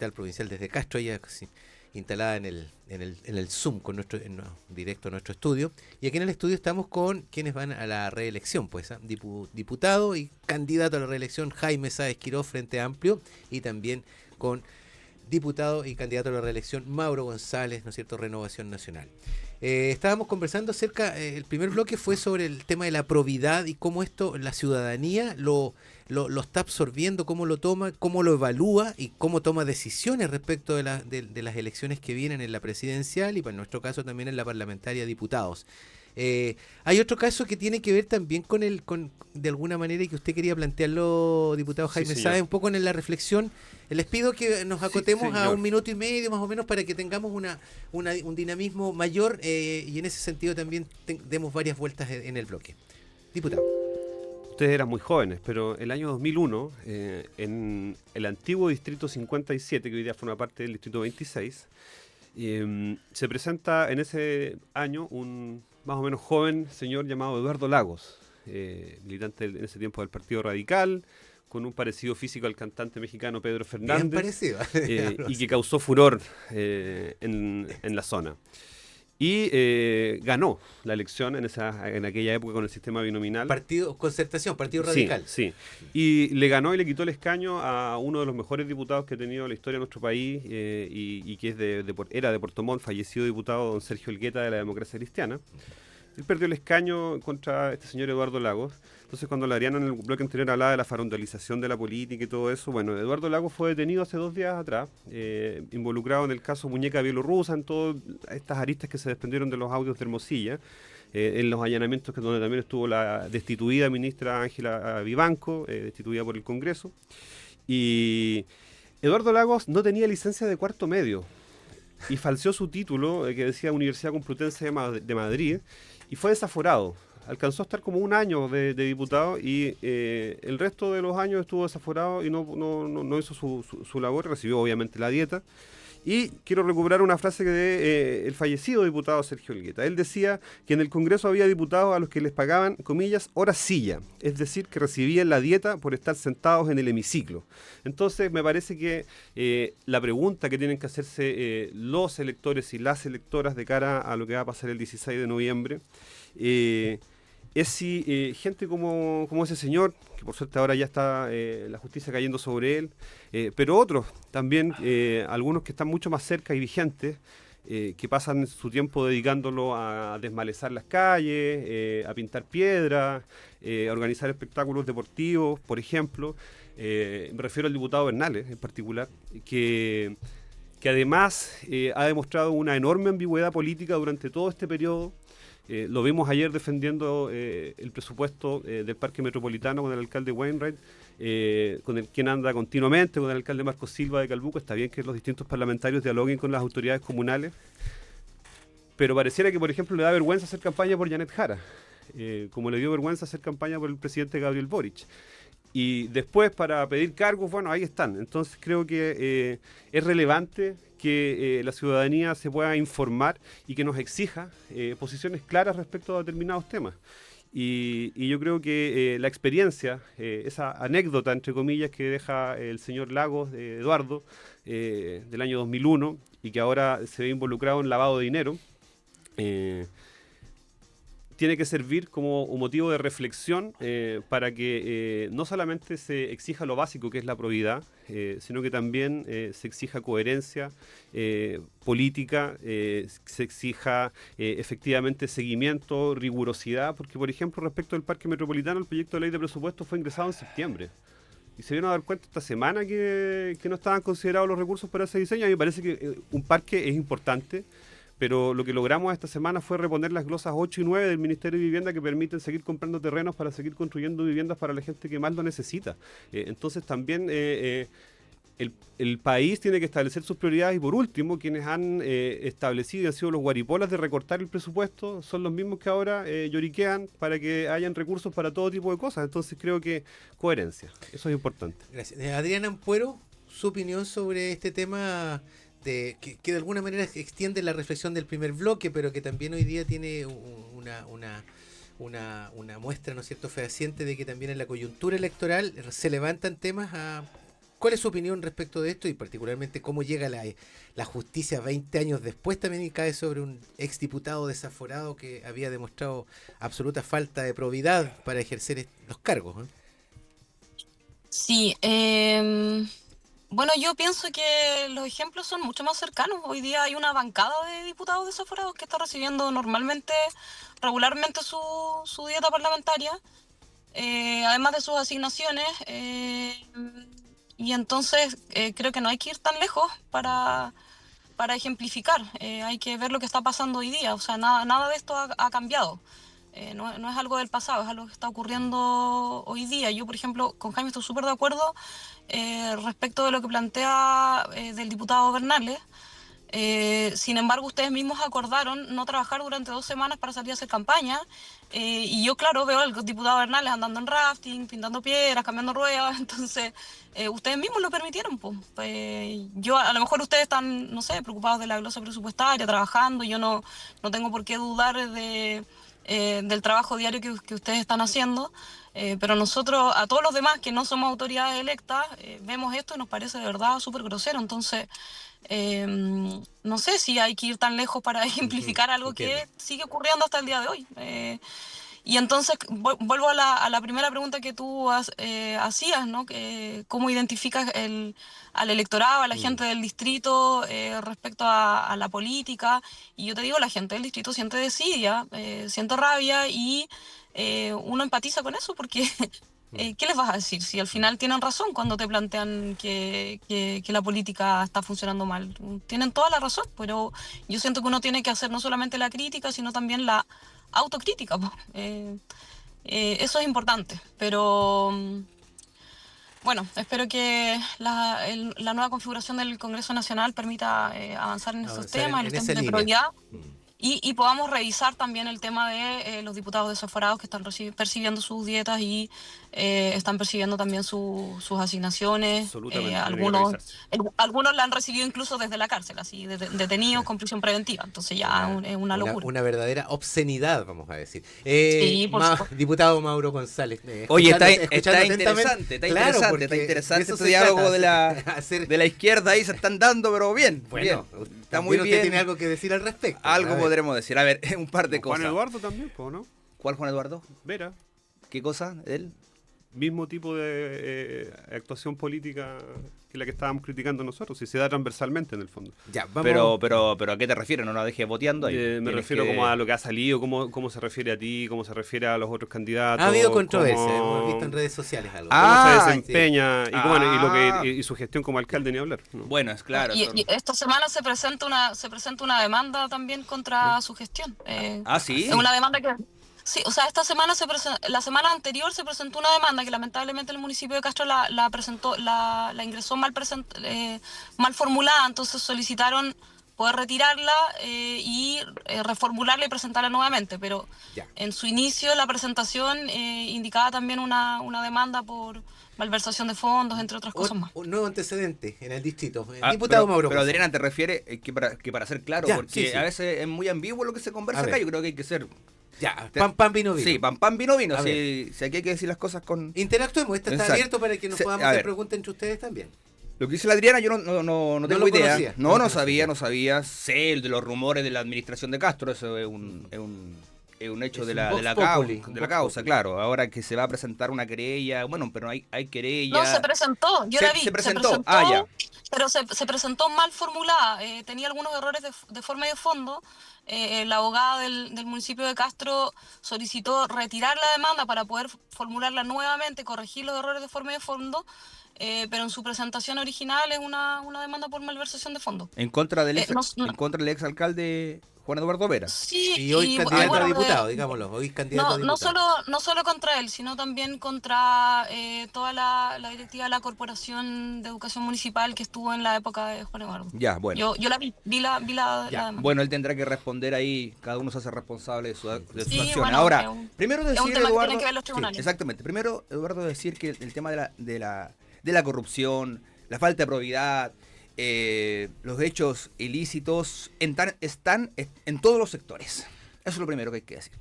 capital provincial desde Castro, ella sí, instalada en el Zoom con directo a nuestro estudio. Y aquí en el estudio estamos con quienes van a la reelección, pues, diputado y candidato a la reelección Jaime Sáez Quirós, Frente Amplio, y también con diputado y candidato a la reelección Mauro González, ¿no es cierto?, Renovación Nacional. Estábamos conversando acerca, el primer bloque fue sobre el tema de la probidad y cómo esto, la ciudadanía lo está absorbiendo, cómo lo toma, cómo lo evalúa y cómo toma decisiones respecto de las elecciones que vienen en la presidencial y, para nuestro caso, también en la parlamentaria de diputados. Hay otro caso que tiene que ver también de alguna manera, y que usted quería plantearlo, diputado Jaime Sáez, un poco en la reflexión. Les pido que nos acotemos a 1 minuto y medio más o menos para que tengamos un dinamismo mayor, y en ese sentido también demos varias vueltas en el bloque. Diputado. Ustedes eran muy jóvenes, pero el año 2001, en el antiguo distrito 57, que hoy día forma parte del distrito 26, se presenta en ese año un más o menos joven señor llamado Eduardo Lagos, militante en ese tiempo del Partido Radical, con un parecido físico al cantante mexicano Pedro Fernández. Bien parecido. Y que causó furor en la zona. Y ganó la elección en aquella época con el sistema binominal. Concertación, Partido Radical. Sí. Y le ganó y le quitó el escaño a uno de los mejores diputados que ha tenido la historia de nuestro país, y que era de Puerto Montt, fallecido diputado don Sergio Elgueta, de la Democracia Cristiana. Él perdió el escaño contra este señor Eduardo Lagos. Entonces, cuando la Ariana en el bloque anterior hablaba de la farandalización de la política y todo eso, bueno, Eduardo Lagos fue detenido hace 2 días atrás, involucrado en el caso Muñeca Bielorrusa, en todas estas aristas que se desprendieron de los audios de Hermosilla, en los allanamientos donde también estuvo la destituida ministra Ángela Vivanco, destituida por el Congreso. Y Eduardo Lagos no tenía licencia de cuarto medio y falseó su título, que decía Universidad Complutense de Madrid, y fue desaforado. Alcanzó a estar como 1 año de diputado, y el resto de los años estuvo desaforado y no hizo su labor. Recibió obviamente la dieta. Y quiero recuperar una frase de el fallecido diputado Sergio Elgueta. Él decía que en el Congreso había diputados a los que les pagaban, comillas, horas silla, es decir, que recibían la dieta por estar sentados en el hemiciclo. Entonces me parece que la pregunta que tienen que hacerse los electores y las electoras de cara a lo que va a pasar el 16 de noviembre es si gente como ese señor, que por suerte ahora ya está la justicia cayendo sobre él, pero otros también, algunos que están mucho más cerca y vigentes, que pasan su tiempo dedicándolo a desmalezar las calles, a pintar piedras, a organizar espectáculos deportivos, por ejemplo. Me refiero al diputado Bernales en particular, que además ha demostrado una enorme ambigüedad política durante todo este periodo. Lo vimos ayer defendiendo el presupuesto del Parque Metropolitano con el alcalde Wainwright, con quien anda continuamente, con el alcalde Marcos Silva de Calbuco. Está bien que los distintos parlamentarios dialoguen con las autoridades comunales, pero pareciera que, por ejemplo, le da vergüenza hacer campaña por Janet Jara, como le dio vergüenza hacer campaña por el presidente Gabriel Boric. Y después, para pedir cargos, bueno, ahí están. Entonces creo que es relevante que la ciudadanía se pueda informar y que nos exija posiciones claras respecto a determinados temas. Y yo creo que la experiencia, esa anécdota, entre comillas, que deja el señor Lagos, Eduardo, del año 2001, y que ahora se ve involucrado en lavado de dinero, tiene que servir como un motivo de reflexión para que no solamente se exija lo básico, que es la probidad, sino que también se exija coherencia política, se exija efectivamente seguimiento, rigurosidad, porque, por ejemplo, respecto del Parque Metropolitano, el proyecto de ley de presupuesto fue ingresado en septiembre. Y se vieron a dar cuenta esta semana que no estaban considerados los recursos para ese diseño. A mí me parece que un parque es importante, pero lo que logramos esta semana fue reponer las glosas 8 y 9 del Ministerio de Vivienda, que permiten seguir comprando terrenos para seguir construyendo viviendas para la gente que más lo necesita. Entonces también el país tiene que establecer sus prioridades, y por último, quienes han establecido y han sido los guaripolas de recortar el presupuesto son los mismos que ahora lloriquean para que hayan recursos para todo tipo de cosas. Entonces creo que coherencia, eso es importante. Gracias. Adriana Ampuero, su opinión sobre este tema que de alguna manera extiende la reflexión del primer bloque, pero que también hoy día tiene una muestra, ¿no es cierto?, fehaciente de que también en la coyuntura electoral se levantan temas ¿Cuál es su opinión respecto de esto y particularmente cómo llega la justicia 20 años después también y cae sobre un exdiputado desaforado que había demostrado absoluta falta de probidad para ejercer los cargos? Sí, bueno, yo pienso que los ejemplos son mucho más cercanos. Hoy día hay una bancada de diputados desaforados que está recibiendo regularmente su dieta parlamentaria, además de sus asignaciones. Y entonces creo que no hay que ir tan lejos para ejemplificar. Hay que ver lo que está pasando hoy día. O sea, nada de esto ha cambiado. No es algo del pasado, es algo que está ocurriendo hoy día. Yo, por ejemplo, con Jaime estoy súper de acuerdo respecto de lo que plantea del diputado Bernales. Sin embargo, ustedes mismos acordaron no trabajar durante 2 semanas para salir a hacer campaña. Y yo, claro, veo al diputado Bernales andando en rafting, pintando piedras, cambiando ruedas. Entonces, ustedes mismos lo permitieron. Pues. A lo mejor ustedes están, no sé, preocupados de la glosa presupuestaria, trabajando. Yo no tengo por qué dudar del trabajo diario que ustedes están haciendo. Pero nosotros, a todos los demás que no somos autoridades electas, vemos esto y nos parece de verdad súper grosero. Entonces, no sé si hay que ir tan lejos para ejemplificar algo Entiendo. que sigue ocurriendo hasta el día de hoy. Y entonces vuelvo a la primera pregunta que tú hacías, ¿no? ¿Cómo identificas al electorado, a la gente del distrito respecto a la política? Y yo te digo, la gente del distrito siente desidia, siente rabia y uno empatiza con eso porque ¿qué les vas a decir? Si al final tienen razón cuando te plantean que la política está funcionando mal. Tienen toda la razón, pero yo siento que uno tiene que hacer no solamente la crítica, sino también la autocrítica. Po. Eso es importante, pero bueno, espero que la nueva configuración del Congreso Nacional permita avanzar en estos Avanzar temas, en en los temas esa de línea. prioridad. Y podamos revisar también el tema de los diputados desaforados que están percibiendo sus dietas y están percibiendo también sus asignaciones. Absolutamente, tiene que revisarse. Algunos la han recibido incluso desde la cárcel, así, detenidos con prisión preventiva. Entonces ya es una locura. Una verdadera obscenidad, vamos a decir. Sí, por supuesto. Diputado Mauro González. Oye, está escuchando interesante, Claro, está porque interesante de eso este se diálogo trata, de la izquierda ahí se están dando, pero bien. Bueno, bien. Está muy usted bien. tiene algo que decir al respecto. Algo podremos decir. A ver, un par de Juan cosas. Eduardo también, ¿no? ¿Cuál Juan Eduardo? Vera, ¿Qué cosa? ¿Él? mismo tipo de actuación política que la que estábamos criticando nosotros, si se da transversalmente en el fondo. Ya, vamos. Pero ¿a qué te refieres? No la dejes boteando ahí. Me Tienes refiero que- como a lo que ha salido, cómo se refiere a ti, cómo se refiere a los otros candidatos. Ha habido controversia, cómo- hemos visto en redes sociales algo. cómo Ah, se desempeña y, cómo, y lo Ah. y su gestión como alcalde ni hablar. ¿no? Bueno, es claro. Y, son- y esta semana se presenta una demanda también contra su gestión. Ah, ¿sí? Es una demanda que... Sí, o sea, esta semana la semana anterior se presentó una demanda que lamentablemente el municipio de Castro la ingresó mal formulada, entonces solicitaron poder retirarla y reformularla y presentarla nuevamente, pero Ya. en su inicio la presentación indicaba también una demanda por malversación de fondos, entre otras cosas más. Un nuevo antecedente en el distrito. Ah, Diputado pero, Mauro pero González. Adriana, te refiere que para ser claro, Ya, porque sí, sí. a veces es muy ambiguo lo que se conversa A acá, ver. yo creo que hay que ser... Ya, pan, vino, vino. Sí, pan, vino. A Si aquí hay que decir las cosas con... Interactuemos, esta está Exacto. abierto para que nos podamos A hacer ver. preguntas entre ustedes también. Lo que dice la Adriana, yo no tengo lo idea. conocía, No lo sabía. conocía. Sé de los rumores de la administración de Castro, eso es un hecho Es de un la, vox de la, populi, causa, un de la vox causa, populi. claro. Ahora que se va a presentar una querella, bueno, pero hay querella. No, se presentó, yo la vi. Se presentó. Ah, ya. Pero se presentó mal formulada, tenía algunos errores de forma y de fondo. La abogada del municipio de Castro solicitó retirar la demanda para poder formularla nuevamente, corregir los errores de forma y de fondo, pero en su presentación original es una demanda por malversación de fondos. En contra del ex, no- en contra del exalcalde Juan Eduardo Vera. Sí, Y hoy candidato bueno, a diputado, digámoslo. Hoy candidato a no diputado. solo contra él, sino también contra toda la directiva de la Corporación de Educación Municipal que estuvo en la época de Juan Eduardo. Ya, bueno. Yo la vi la Ya, demanda. Bueno, él tendrá que responder ahí, cada uno se hace responsable de sus Sí, acciones. bueno, Ahora, es un- primero es un decir, tema que Eduardo, tienen que ver los tribunales. exactamente, primero, Eduardo, decir que el tema de la corrupción, la falta de probidad, los hechos ilícitos están en todos los sectores. Eso es lo primero que hay que decir.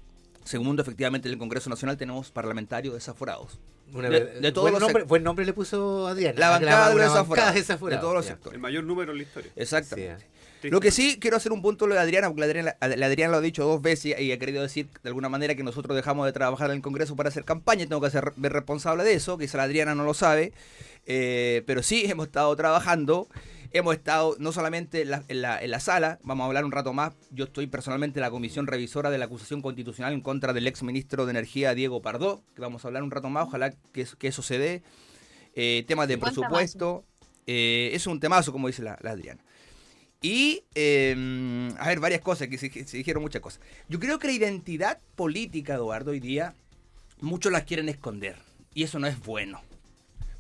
Segundo, efectivamente, en el Congreso Nacional tenemos parlamentarios desaforados. de todos los sectores. Buen nombre le puso Adrián. La bancada de los desaforados. desaforados. De todos los Ya. sectores. El mayor número en la historia. Exactamente. Sí. Lo que sí quiero hacer un punto lo de Adriana, porque la Adriana lo ha dicho 2 veces y ha querido decir de alguna manera que nosotros dejamos de trabajar en el Congreso para hacer campaña. Tengo que ser responsable de eso, quizá la Adriana no lo sabe, pero sí hemos estado trabajando. Hemos estado no solamente en la sala, vamos a hablar un rato más. Yo estoy personalmente en la comisión revisora de la acusación constitucional en contra del ex ministro de Energía, Diego Pardo, que vamos a hablar un rato más, ojalá que eso se dé. Temas de Buen presupuesto, es un temazo, como dice la Adriana. Y, a ver, varias cosas, que se dijeron muchas cosas. Yo creo que la identidad política, Eduardo, hoy día, muchos las quieren esconder, y eso no es bueno.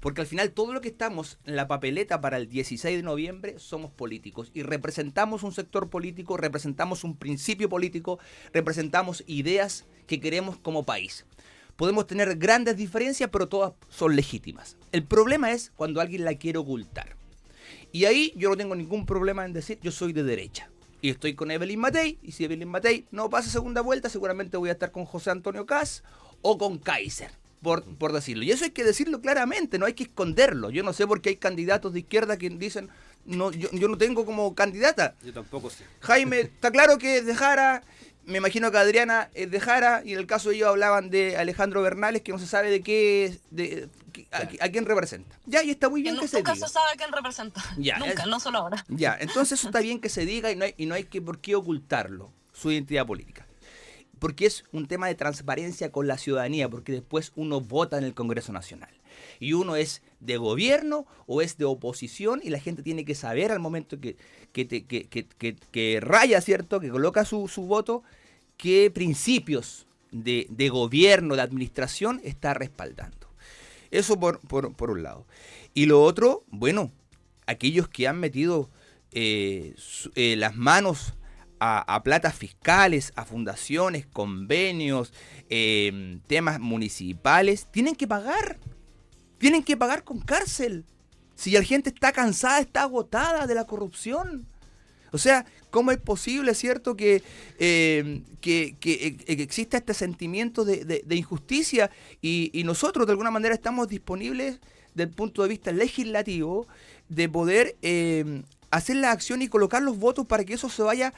Porque al final todo lo que estamos en la papeleta para el 16 de noviembre somos políticos y representamos un sector político, representamos un principio político, representamos ideas que queremos como país. Podemos tener grandes diferencias, pero todas son legítimas. El problema es cuando alguien la quiere ocultar. Y ahí yo no tengo ningún problema en decir yo soy de derecha. Y estoy con Evelyn Matei, y si Evelyn Matei no pasa segunda vuelta, seguramente voy a estar con José Antonio Kast o con Kaiser. Por decirlo. Y eso hay que decirlo claramente, no hay que esconderlo. Yo no sé por qué hay candidatos de izquierda que dicen, no, yo no tengo como candidata. Yo tampoco sé. Jaime, está claro que es de Jara, me imagino que Adriana es de Jara, y en el caso de ellos hablaban de Alejandro Bernales, que no se sabe de qué, a quién representa. Ya, y está muy bien que se diga. Nunca se sabe quién representa. Ya, Nunca, no solo ahora. Ya, entonces eso está bien que se diga y no hay que por qué ocultarlo, su identidad política. Porque es un tema de transparencia con la ciudadanía, porque después uno vota en el Congreso Nacional. Y uno es de gobierno o es de oposición, y la gente tiene que saber al momento que raya, ¿cierto?, que coloca su voto, qué principios de gobierno, de administración está respaldando. Eso por un lado. Y lo otro, bueno, aquellos que han metido las manos a platas fiscales, a fundaciones, convenios, temas municipales, tienen que pagar con cárcel. Si la gente está cansada, está agotada de la corrupción. O sea, ¿cómo es posible, cierto, que exista este sentimiento de injusticia? Y nosotros, de alguna manera, estamos disponibles, desde el punto de vista legislativo, de poder hacer la acción y colocar los votos para que eso se vaya,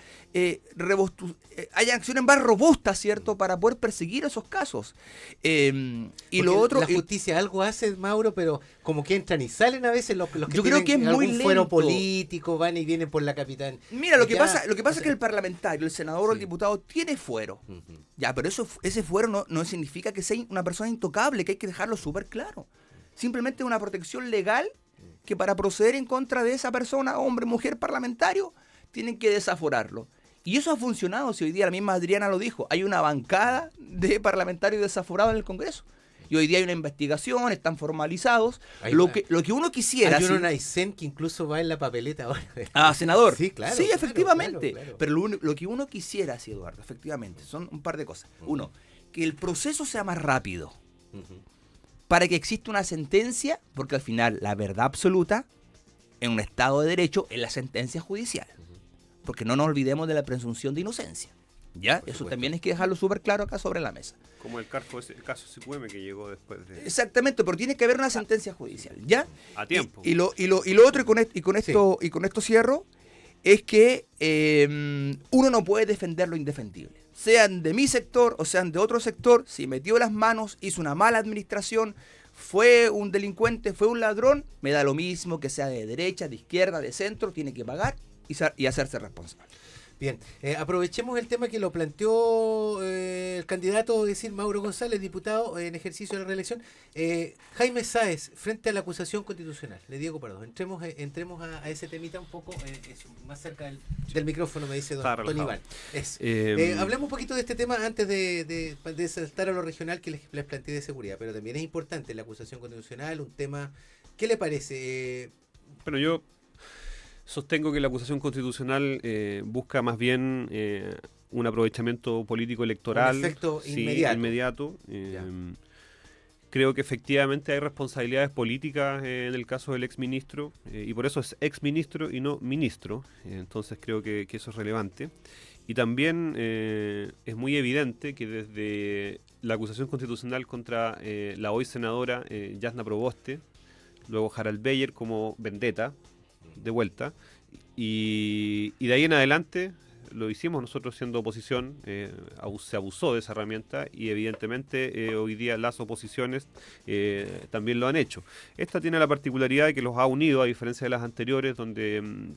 haya acciones más robustas, ¿cierto?, para poder perseguir esos casos. Y lo otro... La justicia algo hace, Mauro, pero como que entran y salen a veces los que yo creo que es muy lento. Fuero político, van y vienen por la capitán. Mira, lo que pasa es que el parlamentario, el senador o el diputado tiene fuero. Ya, pero ese fuero no significa que sea una persona intocable, que hay que dejarlo súper claro. Simplemente una protección legal que para proceder en contra de esa persona, hombre, mujer, parlamentario, tienen que desaforarlo. Y eso ha funcionado, si hoy día la misma Adriana lo dijo, hay una bancada de parlamentarios desaforados en el Congreso. Y hoy día hay una investigación, están formalizados. Lo que uno quisiera... Hay uno en Aysén que incluso va en la papeleta ahora. Ah, senador. Sí, claro. Sí, efectivamente. Claro. Pero lo que uno quisiera, sí, Eduardo, efectivamente, son un par de cosas. Uno, que el proceso sea más rápido. Para que exista una sentencia, porque al final la verdad absoluta en un Estado de Derecho es la sentencia judicial. Porque no nos olvidemos de la presunción de inocencia. ¿Ya? Eso también hay que dejarlo súper claro acá sobre la mesa. Como el caso SQM que llegó después de... Exactamente, pero tiene que haber una sentencia judicial, ¿ya? A tiempo. Y lo otro, y con esto cierro, es que uno no puede defender lo indefendible. Sean de mi sector o sean de otro sector, si metió las manos, hizo una mala administración, fue un delincuente, fue un ladrón, me da lo mismo que sea de derecha, de izquierda, de centro, tiene que pagar y hacerse responsable. Bien, aprovechemos el tema que lo planteó el candidato, es decir, Mauro González, diputado en ejercicio de la reelección. Jaime Sáez, frente a la acusación constitucional de Diego Pardo. Entremos a ese temita un poco más cerca del micrófono, me dice don Iván. Hablemos un poquito de este tema antes de saltar a lo regional que les planteé de seguridad, pero también es importante la acusación constitucional, un tema... ¿Qué le parece? Bueno, yo sostengo que la acusación constitucional busca más bien un aprovechamiento político electoral. Un efecto inmediato. Creo que efectivamente hay responsabilidades políticas en el caso del exministro, y por eso es exministro y no ministro. Entonces creo que eso es relevante. Y también es muy evidente que desde la acusación constitucional contra la hoy senadora Jasna Proboste, luego Harald Beyer como vendetta, de vuelta, y de ahí en adelante lo hicimos nosotros siendo oposición, se abusó de esa herramienta y evidentemente hoy día las oposiciones también lo han hecho. Esta tiene la particularidad de que los ha unido, a diferencia de las anteriores, donde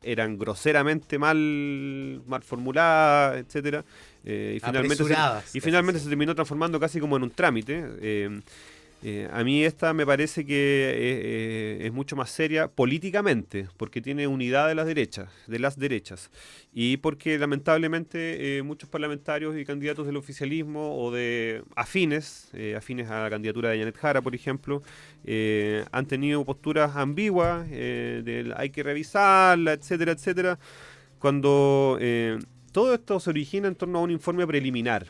eran groseramente mal formuladas, etcétera, y finalmente se terminó transformando casi como en un trámite. A mí esta me parece que es mucho más seria políticamente, porque tiene unidad de las derechas, y porque lamentablemente muchos parlamentarios y candidatos del oficialismo o de afines a la candidatura de Janet Jara, por ejemplo, han tenido posturas ambiguas, hay que revisarla, etcétera, etcétera, cuando todo esto se origina en torno a un informe preliminar.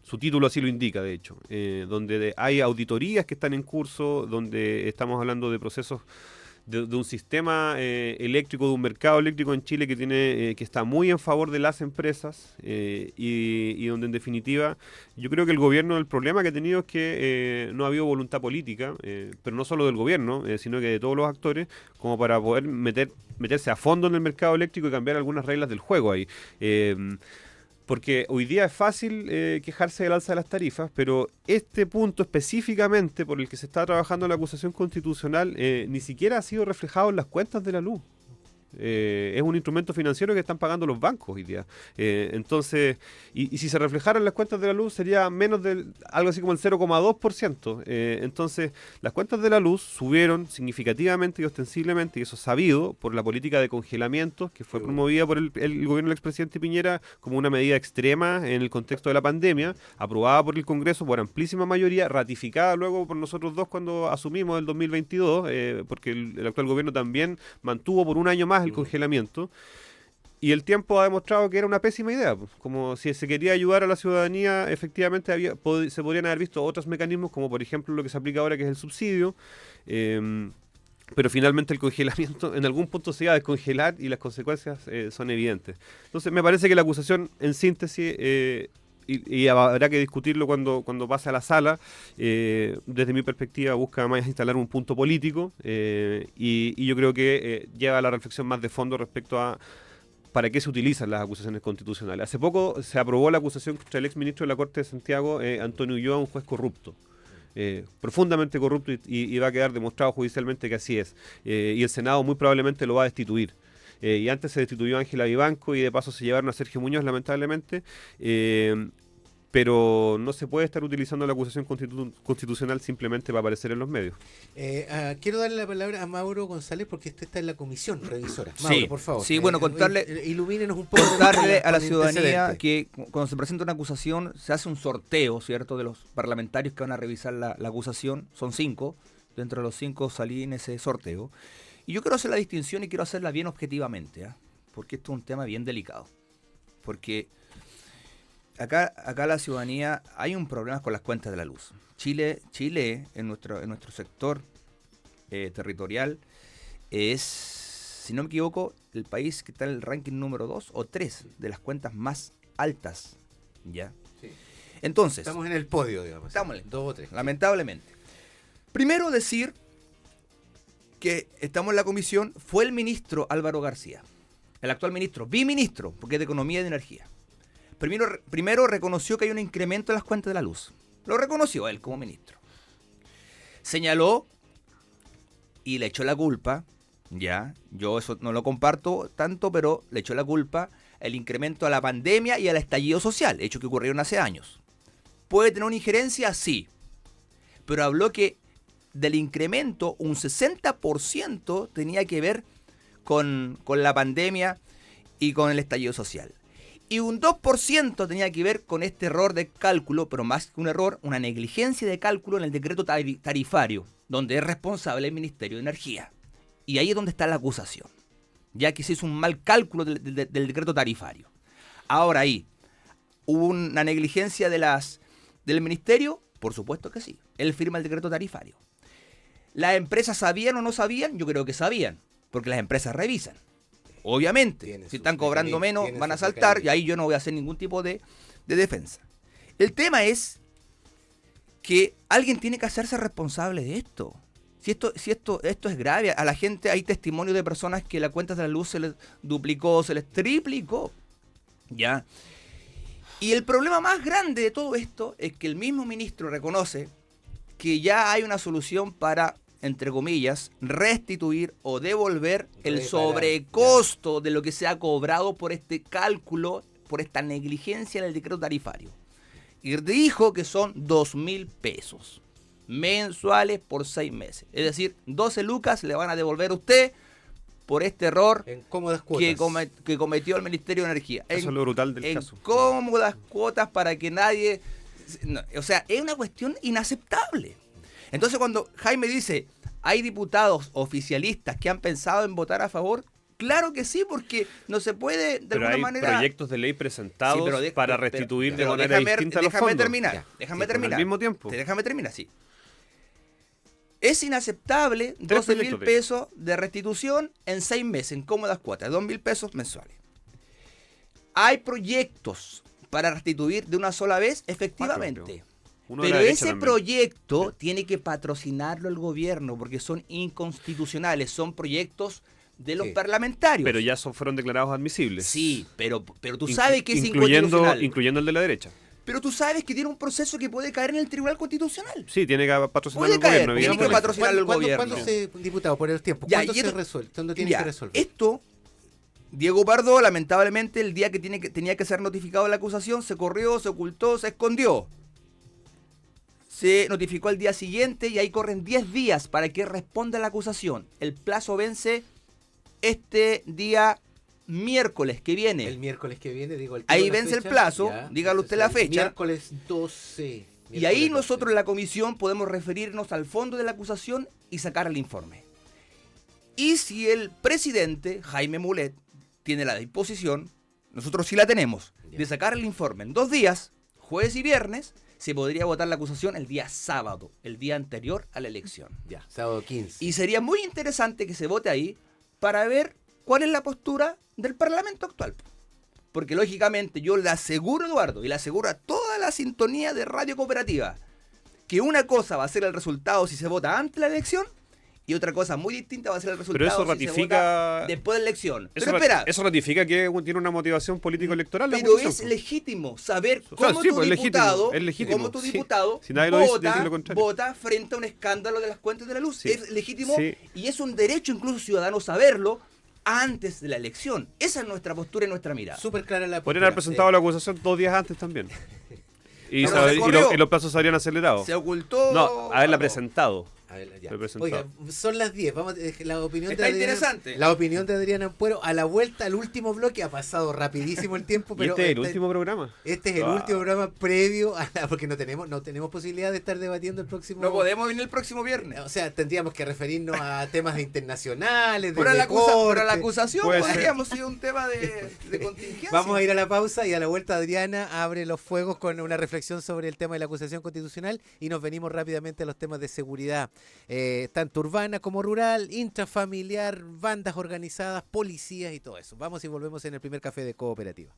Su título así lo indica, de hecho, donde hay auditorías que están en curso, donde estamos hablando de procesos de un sistema eléctrico, de un mercado eléctrico en Chile que está muy en favor de las empresas, y donde en definitiva yo creo que el gobierno, el problema que ha tenido es que no ha habido voluntad política, pero no solo del gobierno, sino que de todos los actores, como para poder meterse a fondo en el mercado eléctrico y cambiar algunas reglas del juego ahí. Porque hoy día es fácil quejarse del alza de las tarifas, pero este punto específicamente por el que se está trabajando la acusación constitucional ni siquiera ha sido reflejado en las cuentas de la luz. Es un instrumento financiero que están pagando los bancos hoy día. Entonces, y si se reflejaran las cuentas de la luz sería menos de algo así como el 0,2%. Entonces, las cuentas de la luz subieron significativamente y ostensiblemente, y eso es sabido, por la política de congelamiento que fue promovida por el gobierno del expresidente Piñera como una medida extrema en el contexto de la pandemia, aprobada por el Congreso por amplísima mayoría, ratificada luego por nosotros dos cuando asumimos el 2022, porque el actual gobierno también mantuvo por un año más el congelamiento, y el tiempo ha demostrado que era una pésima idea. Como si se quería ayudar a la ciudadanía, efectivamente se podrían haber visto otros mecanismos, como por ejemplo lo que se aplica ahora, que es el subsidio, pero finalmente el congelamiento en algún punto se iba a descongelar y las consecuencias son evidentes. Entonces me parece que la acusación, en síntesis, y habrá que discutirlo cuando pase a la sala, desde mi perspectiva busca más instalar un punto político, y yo creo que lleva a la reflexión más de fondo respecto a para qué se utilizan las acusaciones constitucionales. Hace poco se aprobó la acusación contra el exministro de la Corte de Santiago, Antonio Ulloa, un juez corrupto. Profundamente corrupto, y va a quedar demostrado judicialmente que así es, y el Senado muy probablemente lo va a destituir. Y antes se destituyó a Ángela Vivanco y de paso se llevaron a Sergio Muñoz, lamentablemente, pero no se puede estar utilizando la acusación constitucional simplemente para aparecer en los medios. Quiero darle la palabra a Mauro González porque este está en la comisión revisora. Mauro, Sí, por favor. sí, bueno, ilumínenos un poco. Contarle a la con ciudadanía antecedentes. que cuando se presenta una acusación se hace un sorteo, ¿cierto?, de los parlamentarios que van a revisar la acusación. Son 5. Dentro de los 5 salí en ese sorteo. Y yo quiero hacer la distinción y quiero hacerla bien objetivamente, porque esto es un tema bien delicado. Porque acá la ciudadanía, hay un problema con las cuentas de la luz. Chile en nuestro sector territorial es, si no me equivoco, el país que está en el ranking número 2 o 3 de las cuentas más altas, ¿ya? Sí. Entonces, Estamos en el podio, digamos. Estamos en el- 2 o 3. lamentablemente. Primero decir que estamos en la comisión, fue el ministro Álvaro García, el actual ministro, biministro, porque es de Economía y de Energía. Primero reconoció que hay un incremento en las cuentas de la luz. Lo reconoció él como ministro. Señaló y le echó la culpa, ya, yo eso no lo comparto tanto, pero le echó la culpa el incremento a la pandemia y al estallido social, hechos que ocurrieron hace años. ¿Puede tener una injerencia? Sí. Pero habló que del incremento, un 60% tenía que ver con la pandemia y con el estallido social. Y un 2% tenía que ver con este error de cálculo, pero más que un error, una negligencia de cálculo en el decreto tarifario, donde es responsable el Ministerio de Energía. Y ahí es donde está la acusación, ya que se hizo un mal cálculo del decreto tarifario. Ahora ahí, hubo una negligencia de las ¿Del ministerio? Por supuesto que sí. Él firma el decreto tarifario. ¿Las empresas sabían o no sabían? Yo creo que sabían, porque las empresas revisan. Obviamente, Tiene si sus están cobrando mecanismos, menos, tiene van a sus saltar y mecanismos. ahí yo no voy a hacer ningún tipo de defensa. El tema es que alguien tiene que hacerse responsable de esto. Si esto es grave, a la gente hay testimonios de personas que la cuenta de la luz se les duplicó, se les triplicó. ¿Ya? Y el problema más grande de todo esto es que el mismo ministro reconoce que ya hay una solución para, entre comillas, restituir o devolver el Reparar, sobrecosto de lo que se ha cobrado por este cálculo, por esta negligencia en el decreto tarifario. Y dijo que son 2.000 pesos mensuales por 6 meses. Es decir, 12 lucas le van a devolver a usted por este error En cómodas cuotas. que cometió el Ministerio de Energía. Eso es lo brutal del caso. Cómodas cuotas para que nadie... no, o sea, es una cuestión inaceptable. Entonces cuando Jaime dice, hay diputados oficialistas que han pensado en votar a favor, claro que sí, porque no se puede de Pero alguna hay manera... proyectos de ley presentados Sí, pero para restituir de pero manera distinta los fondos. terminar, Ya. déjame Sí, terminar. al mismo tiempo. Déjame terminar, sí. Es inaceptable 12.000 proyectos de pesos de restitución en 6 meses, en cómodas cuotas, 2.000 pesos mensuales. Hay proyectos para restituir de una sola vez, efectivamente. creo. Uno de la Pero derecha ese también. proyecto tiene que patrocinarlo el gobierno porque son inconstitucionales, son proyectos de los Sí. parlamentarios. Pero ya fueron declarados admisibles. Sí, pero tú sabes que es incluyendo, inconstitucional. incluyendo el de la derecha. Pero tú sabes que tiene un proceso que puede caer en el Tribunal Constitucional. Sí, tiene que patrocinar Puede el caer, gobierno. tiene que evidentemente. patrocinar el gobierno. ¿Cuándo se, diputado, por el tiempo? Ya, ¿Cuándo y se esto- resuelve? ¿Cuándo tiene Ya, que resolver? esto, Diego Pardo, lamentablemente, el día que tenía que ser notificado la acusación, se corrió, se ocultó, se escondió. Se notificó al día siguiente y ahí corren 10 días para que responda la acusación. El plazo vence este día miércoles que viene. El miércoles que viene, digo el Ahí tiro, la vence el fecha, plazo, ya. dígale usted O sea, la fecha. Miércoles 12. Y ahí miércoles nosotros 12. en la comisión podemos referirnos al fondo de la acusación y sacar el informe. Y si el presidente, Jaime Mulet, tiene la disposición, nosotros sí la tenemos, Ya. de sacar el informe en 2 días, jueves y viernes, se podría votar la acusación el día sábado, el día anterior a la elección. Ya, sábado 15. Y sería muy interesante que se vote ahí para ver cuál es la postura del Parlamento actual. Porque lógicamente yo le aseguro, Eduardo, y le aseguro a toda la sintonía de Radio Cooperativa, que una cosa va a ser el resultado si se vota antes de la elección y otra cosa muy distinta va a ser el resultado eso si se ratifica- vota después de la elección. Eso, Pero espera, eso ratifica que tiene una motivación político-electoral. la pero oposición, es pues. legítimo saber O sea, cómo sí, tu pues, diputado, es legítimo, cómo tu sí. diputado Si nadie lo dice, dice lo contrario. vota frente a un escándalo de las cuentas de la luz. Sí. Es legítimo Sí. y es un derecho incluso ciudadano saberlo antes de la elección. Esa es nuestra postura y nuestra mirada. Súper clara la Podrían postura. haber presentado la acusación 2 días antes también. Y, Pero se y corrió. y los plazos se habrían acelerado. Se ocultó. No, haberla algo. presentado. A ver, ya. Lo he presentado. Oiga, son las 10. Vamos, la opinión Está de Adriana, interesante. La opinión de Adriana Ampuero. A la vuelta al último bloque ha pasado rapidísimo el tiempo, Y pero este es el último programa. este es el Ah. último programa previo a la, porque no tenemos posibilidad de estar debatiendo el próximo. No podemos venir el próximo viernes. O sea, tendríamos que referirnos a temas internacionales, de Pero la deporte. acusación Puede ser. podríamos ser un tema de contingencia. Vamos a ir a la pausa y a la vuelta Adriana abre los fuegos con una reflexión sobre el tema de la acusación constitucional y nos venimos rápidamente a los temas de seguridad, tanto urbana como rural, intrafamiliar, bandas organizadas, policías y todo eso. Vamos y volvemos en el primer café de Cooperativa.